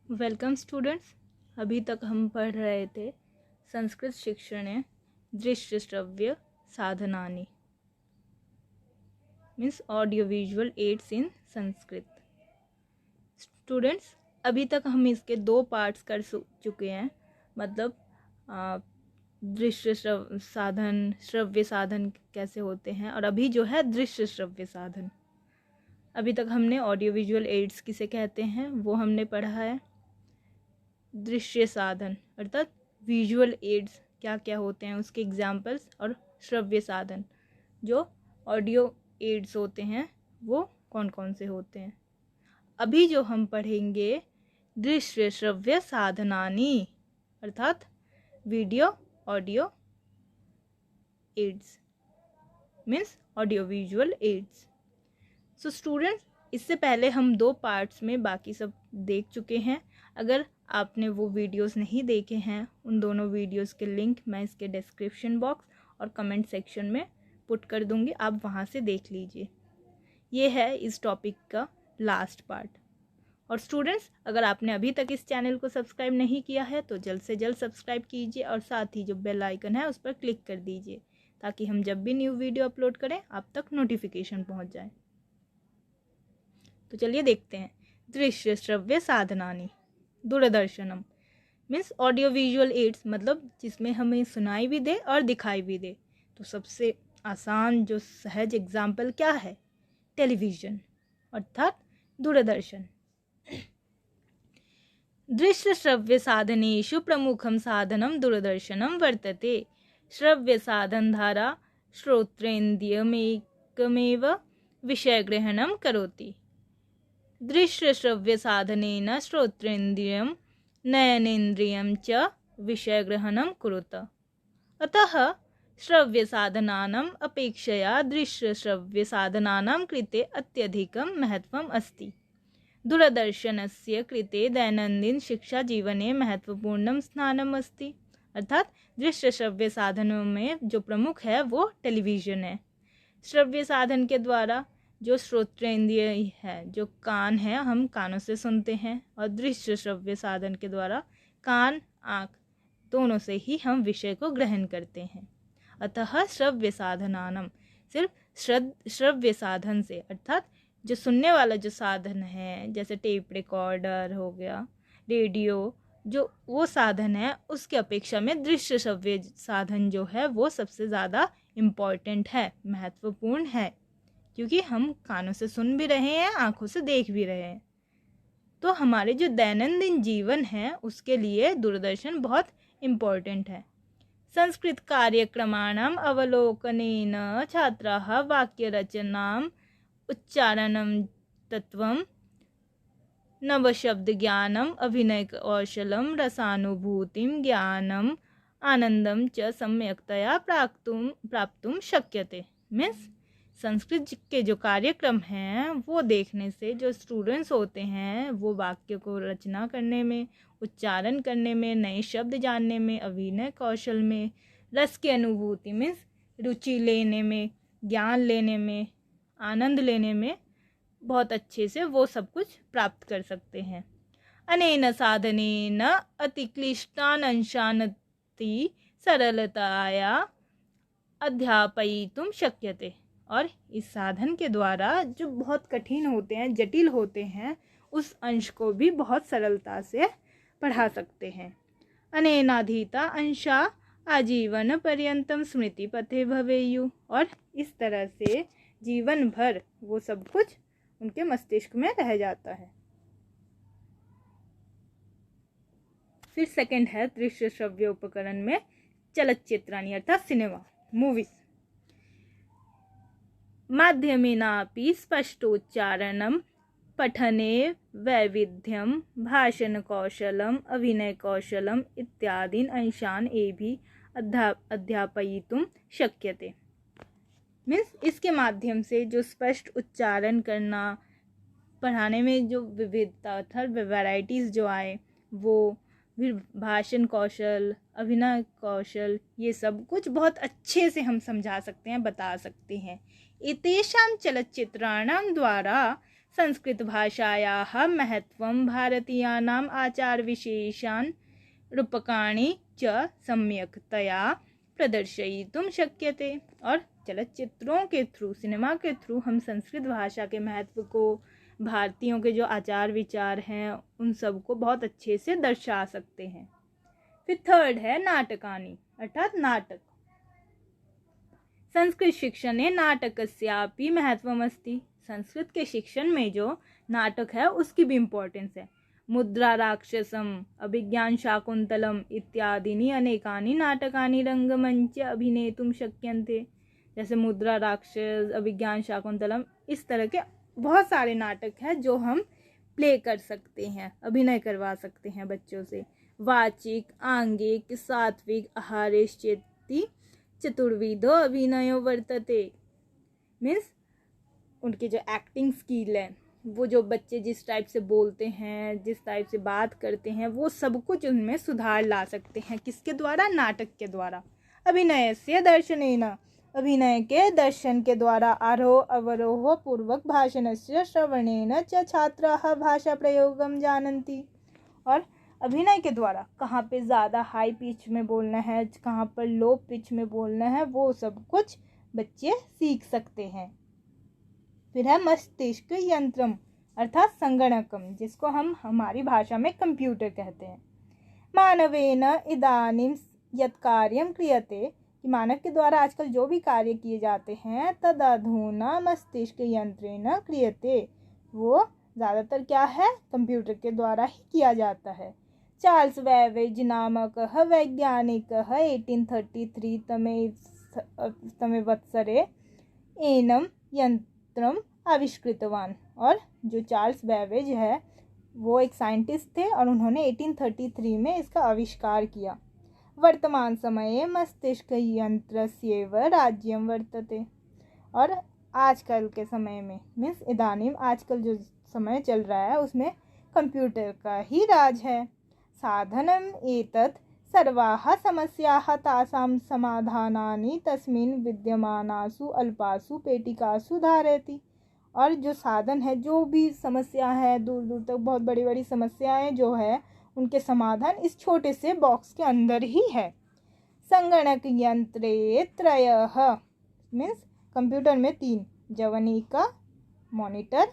Welcome students. अभी तक हम पढ़ रहे थे संस्कृत शिक्षणे दृश्य श्रव्य साधनानि मीन्स ऑडियो विजुअल एड्स इन संस्कृत। स्टूडेंट्स, अभी तक हम इसके 2 पार्ट्स कर चुके हैं, मतलब दृश्य साधन, श्रव्य साधन कैसे होते हैं, और अभी जो है दृश्य श्रव्य साधन। अभी तक हमने ऑडियो विजुअल एड्स किसे कहते हैं वो हमने पढ़ा है। दृश्य साधन अर्थात विजुअल एड्स क्या क्या होते हैं, उसके एग्जाम्पल्स, और श्रव्य साधन जो ऑडियो एड्स होते हैं वो कौन कौन से होते हैं। अभी जो हम पढ़ेंगे दृश्य श्रव्य साधनानि अर्थात video audio aids means audio visual aids. So students, इससे पहले हम 2 पार्ट्स में बाकी सब देख चुके हैं। अगर आपने वो वीडियोस नहीं देखे हैं, उन दोनों वीडियोस के लिंक मैं इसके डिस्क्रिप्शन बॉक्स और कमेंट सेक्शन में पुट कर दूंगी, आप वहाँ से देख लीजिए। ये है इस टॉपिक का लास्ट पार्ट। और स्टूडेंट्स, अगर आपने अभी तक इस चैनल को सब्सक्राइब नहीं किया है तो जल्द से जल्द सब्सक्राइब कीजिए और साथ ही जो बेल आइकन है उस पर क्लिक कर दीजिए, ताकि हम जब भी न्यू वीडियो अपलोड करें आप तक नोटिफिकेशन पहुँच जाए। तो चलिए देखते हैं। दृश्य श्रव्य साधनानि दूरदर्शनम मीन्स ऑडियो विजुअल एड्स, मतलब जिसमें हमें सुनाई भी दे और दिखाई भी दे। तो सबसे आसान जो सहज एग्जाम्पल क्या है? टेलीविजन अर्थात दूरदर्शन। दृश्य श्रव्य साधनेषु प्रमुखम साधनम दूरदर्शनम वर्तते। श्रव्य साधन धारा श्रोत्रेन्द्रियमेकमेव विषयग्रहणं करोति। दृश्य श्रव्य साधनेन श्रोत्रेन्द्रियं नयनेन्द्रियं च विषयग्रहणं कुरुत। अतः श्रव्य साधनानाम् अपेक्षया दृश्य श्रव्य साधनानां कृते अत्यधिकं महत्वम् अस्ति। दूरदर्शनस्य कृते दैनन्दिन शिक्षा जीवने महत्वपूर्णं स्थानम् अस्ति। अर्थात दृश्य श्रव्य साधनों में जो प्रमुख है वो टेलीविजन है। श्रव्य साधन के द्वारा जो श्रोत्रेंद्रिय है, जो कान है, हम कानों से सुनते हैं, और दृश्य श्रव्य साधन के द्वारा कान आँख दोनों से ही हम विषय को ग्रहण करते हैं। अतः श्रव्य साधनानम सिर्फ श्रव्य साधन से, अर्थात जो सुनने वाला जो साधन है, जैसे टेप रिकॉर्डर हो गया, रेडियो, जो वो साधन है, उसके अपेक्षा में दृश्य श्रव्य साधन जो है वो सबसे ज़्यादा इम्पॉर्टेंट है, महत्वपूर्ण है, क्योंकि हम कानों से सुन भी रहे हैं, आँखों से देख भी रहे हैं। तो हमारे जो दैनंदिन जीवन है उसके लिए दूरदर्शन बहुत इम्पोर्टेंट है। संस्कृत कार्यक्रमाणाम् अवलोकनेन छात्राः वाक्यरचनाम् उच्चारणं तत्त्वं नवशब्दज्ञानम् अभिनयकौशलं रसानुभूतिं ज्ञानम् आनंदम च सम्यक्तया प्राप्तुं शक्यते। मीन्स संस्कृत के जो कार्यक्रम हैं वो देखने से जो स्टूडेंट्स होते हैं वो वाक्य को रचना करने में, उच्चारण करने में, नए शब्द जानने में, अभिनय कौशल में, रस की अनुभूति मीन्स रुचि लेने में, ज्ञान लेने में, आनंद लेने में बहुत अच्छे से वो सब कुछ प्राप्त कर सकते हैं। अनेन साधनेन अतिक्लिष्टान् अंशान् अति सरलतया अध्यापयितुं शक्यते। और इस साधन के द्वारा जो बहुत कठिन होते हैं, जटिल होते हैं, उस अंश को भी बहुत सरलता से पढ़ा सकते हैं। अनेनाधीता अंशा आजीवन पर्यंतम स्मृति पथे भवेयु। और इस तरह से जीवन भर वो सब कुछ उनके मस्तिष्क में रह जाता है। फिर सेकंड है दृश्य श्रव्य उपकरण में चलच्चित्राणि अर्थात सिनेमा, मूवीज। माध्यमेनापि स्पष्टोच्चारणं पठने वैविध्यं भाषणकौशलम् अभिनयकौशलम् इत्यादीन् अंशान् एभि अध्यापयितुं शक्यते। मीन्स इसके माध्यम से जो स्पष्ट उच्चारण करना, पढ़ाने में जो विविधता अर्थात वैराइटीज़ जो आए वो, फिर भाषण कौशल, अभिनय कौशल, ये सब कुछ बहुत अच्छे से हम समझा सकते हैं, बता सकते हैं। एतेषां चलच्चित्राणां द्वारा संस्कृतभाषायाः महत्त्वं भारतीयानाम् आचारविशेषान् रूपकाणि च सम्यक्तया प्रदर्शयितुं शक्यते। और चलचित्रों के थ्रू, सिनेमा के थ्रू हम संस्कृत भाषा के महत्व को, भारतीयों के जो आचार विचार हैं उन सब को बहुत अच्छे से दर्शा सकते हैं। फिर थर्ड है नाटकानि, अर्थात नाटक। संस्कृत शिक्षणे नाटकस्यापि महत्वमस्ति। संस्कृत के शिक्षण में जो नाटक है उसकी भी इम्पोर्टेंस है। मुद्रा राक्षसम, अभिज्ञान शाकुंतलम इत्यादीनि अनेकानि नाटकानि रंगमंचे अभिनेतुं शक्यन्ते। जैसे मुद्रा राक्षस, अभिज्ञान शाकुंतलम, इस तरह के बहुत सारे नाटक हैं जो हम प्ले कर सकते हैं, अभिनय करवा सकते हैं बच्चों से। वाचिक, आंगिक, सात्विक, आहारेश्चेति चतुर्विधो अभिनयो वर्तते। मीन्स उनकी जो एक्टिंग स्किल है, वो जो बच्चे जिस टाइप से बोलते हैं, जिस टाइप से बात करते हैं, वो सब कुछ उनमें सुधार ला सकते हैं। किसके द्वारा? नाटक के द्वारा। अभिनय से दर्शनेन, अभिनय के दर्शन के द्वारा। आरोह अवरोह पूर्वक भाषणस्य श्रवणेन च छात्राः भाषा प्रयोगम जानन्ति। और अभिनय के द्वारा कहाँ पे ज़्यादा हाई पिच में बोलना है, कहाँ पर लो पिच में बोलना है, वो सब कुछ बच्चे सीख सकते हैं। फिर है मस्तिष्क यंत्रम, अर्थात संगणकम, जिसको हम हमारी भाषा में कंप्यूटर कहते हैं। मानवेन इदानीं यत् कार्यं क्रियते, कि मानव के द्वारा आजकल जो भी कार्य किए जाते हैं, तदधुना मस्तिष्क यंत्रेण क्रियते, वो ज़्यादातर क्या है? कंप्यूटर के द्वारा ही किया जाता है। चार्ल्स बैबेज नामकः वैज्ञानिकः 1833 तमे वत्सरे एनं यंत्रम आविष्कृतवान। और जो चार्ल्स बैबेज है वो एक साइंटिस्ट थे और उन्होंने 1833 में इसका आविष्कार किया। वर्तमान समये मस्तिष्क यंत्रस्यैव राज्यं वर्तते। और आजकल के समय में, मीन्स इदानीम, आजकल जो समय चल रहा है उसमें कंप्यूटर का ही राज है। साधनम एतत् सर्वाः समस्याः तासां समाधानानि तस्मिन् विद्यमानासु अल्पासु पेटिकासु धारयति। और जो साधन है, जो भी समस्या है, दूर दूर तक बहुत बड़ी बड़ी समस्याएं जो है, उनके समाधान इस छोटे से बॉक्स के अंदर ही है। संगणक यंत्रे त्रयः, मीन्स कंप्यूटर में 3, जवनिका मॉनिटर,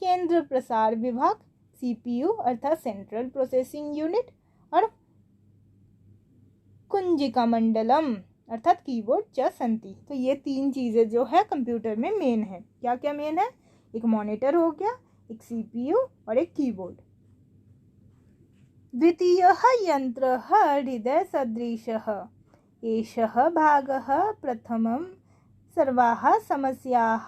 केंद्र प्रसार विभाग CPU अर्थात सेंट्रल प्रोसेसिंग यूनिट, और कुंजिका मंडलम अर्थात कीबोर्ड च संति। तो ये 3 चीज़ें जो है कंप्यूटर में मेन है। क्या क्या मेन है? एक मॉनिटर हो गया, एक CPU और एक कीबोर्ड। द्वितीयः यंत्रः हृदय सदृशः, एषः भागः प्रथमं सर्वाः समस्याः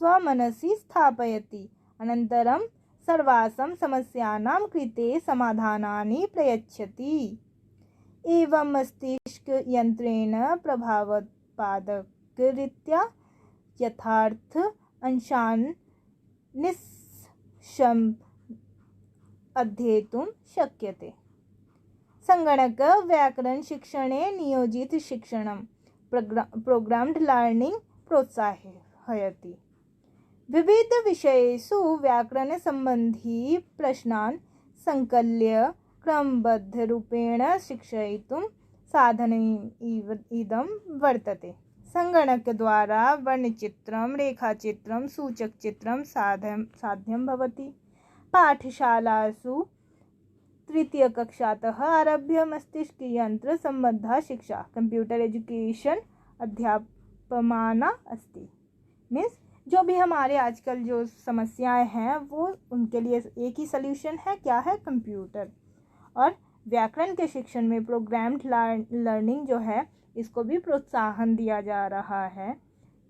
स्वमनसि स्थापयति, अनन्तरं सर्वासां समस्यानां कृते समाधानानि प्रयच्छति। एवं मस्तिष्क यंत्रेण प्रभावोत्पादकरीत्या यथार्थ अंशान् निश्शम् अध्येतुं शक्यते। संगणक व्याकरण शिक्षणे नियोजित शिक्षणं प्रोग्राम्ड लर्निंग प्रोत्साहयति। विविध विषयेषु व्याकरण संबंधी प्रश्नान् संकल्य क्रमबद्ध रूपेण शिक्षयितुं साधनम् इदं वर्तते। संगणक द्वारा वर्णचित्रं, रेखाचित्रं, सूचकचित्रं साध्यं भवति। पाठशालासु तृतीयकक्षातः आरभ्य मस्तिष्क यंत्र संबद्धा शिक्षा कंप्यूटर एजुकेशन अध्यापमाना अस्ति। मीन्स जो भी हमारे आजकल जो समस्याएं हैं वो उनके लिए एक ही सल्यूशन है, क्या है? कंप्यूटर। और व्याकरण के शिक्षण में प्रोग्राम्ड लर्निंग जो है इसको भी प्रोत्साहन दिया जा रहा है,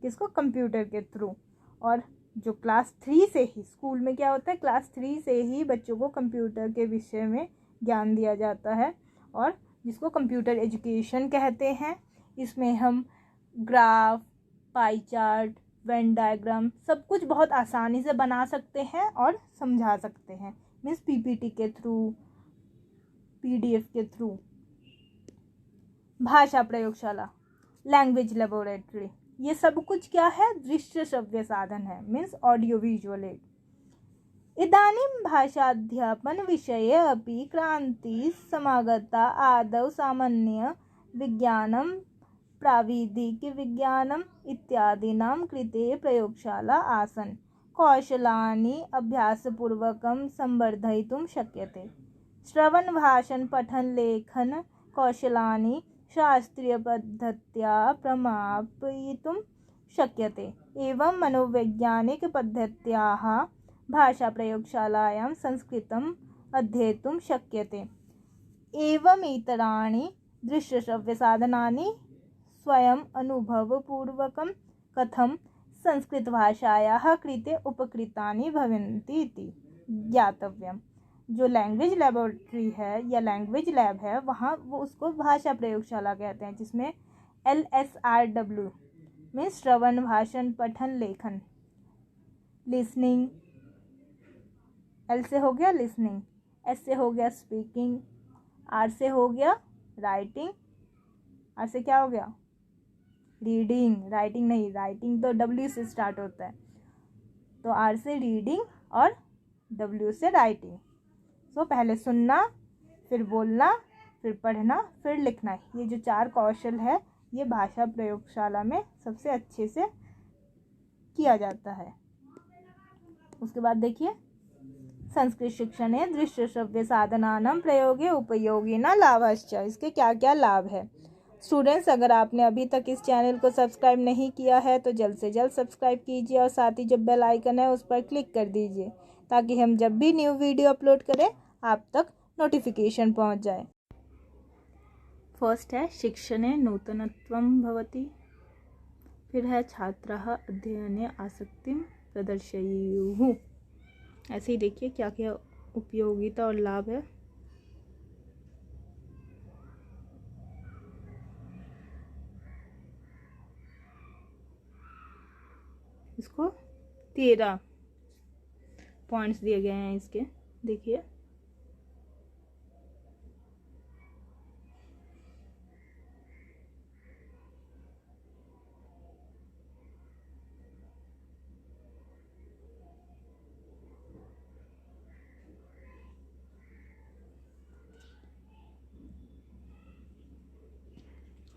किसको? कंप्यूटर के थ्रू। और जो क्लास 3 से ही, स्कूल में क्या होता है, क्लास 3 से ही बच्चों को कंप्यूटर के विषय में ज्ञान दिया जाता है, और जिसको कंप्यूटर एजुकेशन कहते हैं। इसमें हम graph, pie chart, Venn diagram सब कुछ बहुत आसानी से बना सकते हैं और समझा सकते हैं। मीन्स PPT के थ्रू, PDF के थ्रू। भाषा प्रयोगशाला, लैंग्वेज लेबोरेटरी, ये सब कुछ क्या है? दृश्य श्रव्य साधन है, मीन्स ऑडियो विजुअल एड। इदानीं भाषाध्यापनविषये अपि क्रान्तिः समागता। आदौ सामान्यविज्ञानं प्राविधिकविज्ञानम् इत्यादीनां कृते प्रयोगशाला आसन्। कौशलानि अभ्यासपूर्वकं संवर्धयितुं शक्यते। श्रवणभाषणपठनलेखनकौशलानि शास्त्रीयपद्धत्या प्रमापयितुं शक्यते। एवं मनोवैज्ञानिकपद्धत्याः भाषाप्रयोगशालायां संस्कृतम् अध्येतुं शक्यते। एवमितराणि दृश्यश्रव्यसाधनानि स्वयम् अनुभवपूर्वकं कथं संस्कृतभाषायाः कृते उपकृतानि भवन्ति इति ज्ञातव्यम्। जो लैंग्वेज लेबोरेटरी है या लैंग्वेज लैब है, वहाँ वो उसको भाषा प्रयोगशाला कहते हैं, जिसमें LSRW में श्रवण भाषण पठन लेखन, लिसनिंग, L से हो गया लिसनिंग, S से हो गया स्पीकिंग, R से हो गया राइटिंग, R से क्या हो गया रीडिंग, राइटिंग नहीं, राइटिंग तो W से स्टार्ट होता है, तो R से रीडिंग और W से राइटिंग। तो पहले सुनना, फिर बोलना, फिर पढ़ना, फिर लिखना। ये जो 4 कौशल है, ये भाषा प्रयोगशाला में सबसे अच्छे से किया जाता है। उसके बाद देखिए, संस्कृत शिक्षणे दृश्य श्रव्य साधनानां प्रयोगे उपयोगिना लाभश्च। इसके क्या क्या लाभ है। स्टूडेंट्स, अगर आपने अभी तक इस चैनल को सब्सक्राइब नहीं किया है तो जल्द से जल्द सब्सक्राइब कीजिए और साथ ही जो बेल आइकन है उस पर क्लिक कर दीजिए, ताकि हम जब भी न्यू वीडियो अपलोड करें आप तक नोटिफिकेशन पहुंच जाए। फर्स्ट है शिक्षणे नूतनत्वं भवति, फिर है छात्राः अध्ययने आसक्तिं प्रदर्शयेयुः। ऐसे ही देखिए क्या क्या उपयोगिता और लाभ है। इसको 13 पॉइंट्स दिए गए हैं इसके, देखिए।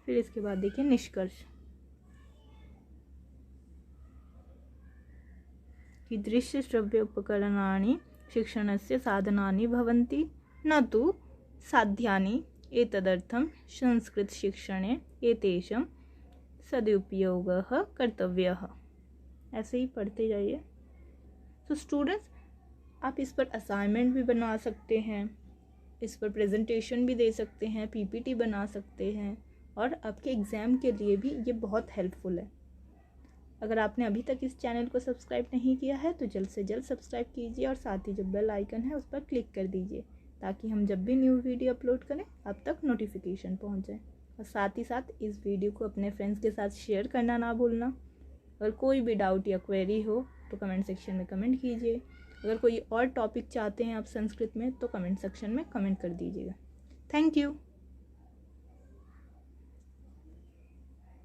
फिर इसके बाद देखिए निष्कर्ष कि दृश्य श्रव्य उपकरणानि शिक्षणस्य साधनानि भवन्ति, न तु साध्यानि। एतदर्थं संस्कृत शिक्षणे एतेषां सदुपयोगः कर्तव्यः। ऐसे ही पढ़ते जाइए। तो स्टूडेंट्स, आप इस पर असाइनमेंट भी बना सकते हैं, इस पर प्रेजेंटेशन भी दे सकते हैं, PPT बना सकते हैं, और आपके एग्ज़ाम के लिए भी ये बहुत हेल्पफुल है। अगर आपने अभी तक इस चैनल को सब्सक्राइब नहीं किया है तो जल्द से जल्द सब्सक्राइब कीजिए और साथ ही जो बेल आइकन है उस पर क्लिक कर दीजिए, ताकि हम जब भी न्यू वीडियो अपलोड करें आप तक नोटिफिकेशन पहुंच जाए। और साथ ही साथ इस वीडियो को अपने फ्रेंड्स के साथ शेयर करना ना भूलना। अगर कोई भी डाउट या क्वेरी हो तो कमेंट सेक्शन में कमेंट कीजिए। अगर कोई और टॉपिक चाहते हैं आप संस्कृत में तो कमेंट सेक्शन में कमेंट कर दीजिएगा। Thank you.